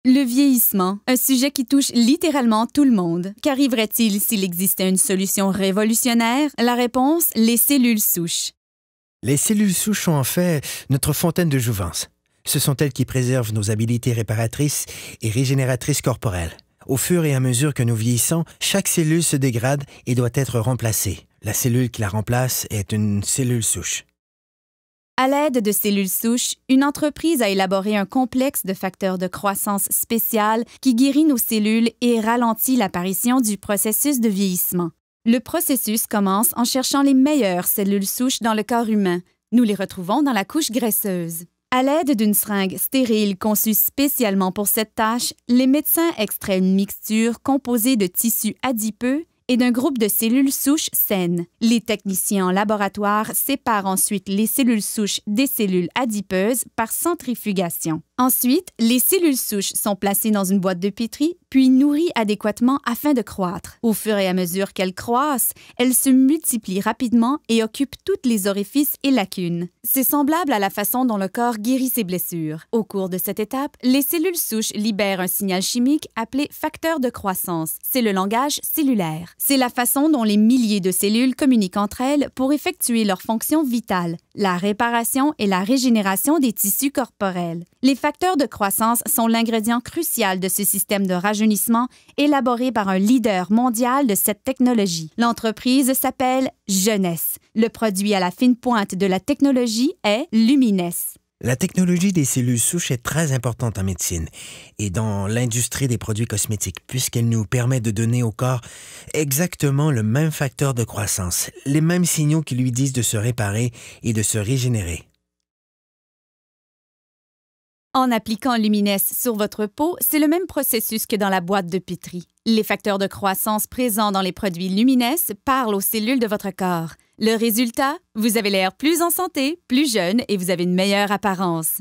Le vieillissement, un sujet qui touche littéralement tout le monde. Qu'arriverait-il s'il existait une solution révolutionnaire? La réponse, les cellules souches. Les cellules souches sont en fait notre fontaine de jouvence. Ce sont elles qui préservent nos habiletés réparatrices et régénératrices corporelles. Au fur et à mesure que nous vieillissons, chaque cellule se dégrade et doit être remplacée. La cellule qui la remplace est une cellule souche. À l'aide de cellules souches, une entreprise a élaboré un complexe de facteurs de croissance spécial qui guérit nos cellules et ralentit l'apparition du processus de vieillissement. Le processus commence en cherchant les meilleures cellules souches dans le corps humain. Nous les retrouvons dans la couche graisseuse. À l'aide d'une seringue stérile conçue spécialement pour cette tâche, les médecins extraient une mixture composée de tissus adipeux et d'un groupe de cellules souches saines. Les techniciens en laboratoire séparent ensuite les cellules souches des cellules adipeuses par centrifugation. Ensuite, les cellules souches sont placées dans une boîte de pétri, puis nourries adéquatement afin de croître. Au fur et à mesure qu'elles croissent, elles se multiplient rapidement et occupent toutes les orifices et lacunes. C'est semblable à la façon dont le corps guérit ses blessures. Au cours de cette étape, les cellules souches libèrent un signal chimique appelé facteur de croissance. C'est le langage cellulaire. C'est la façon dont les milliers de cellules communiquent entre elles pour effectuer leurs fonctions vitales, la réparation et la régénération des tissus corporels. Les facteurs de croissance sont l'ingrédient crucial de ce système de rajeunissement élaboré par un leader mondial de cette technologie. L'entreprise s'appelle Jeunesse. Le produit à la fine pointe de la technologie est Lumines. La technologie des cellules souches est très importante en médecine et dans l'industrie des produits cosmétiques, puisqu'elle nous permet de donner au corps exactement le même facteur de croissance, les mêmes signaux qui lui disent de se réparer et de se régénérer. En appliquant Lumines sur votre peau, c'est le même processus que dans la boîte de pétri. Les facteurs de croissance présents dans les produits Lumines parlent aux cellules de votre corps. Le résultat, vous avez l'air plus en santé, plus jeune et vous avez une meilleure apparence.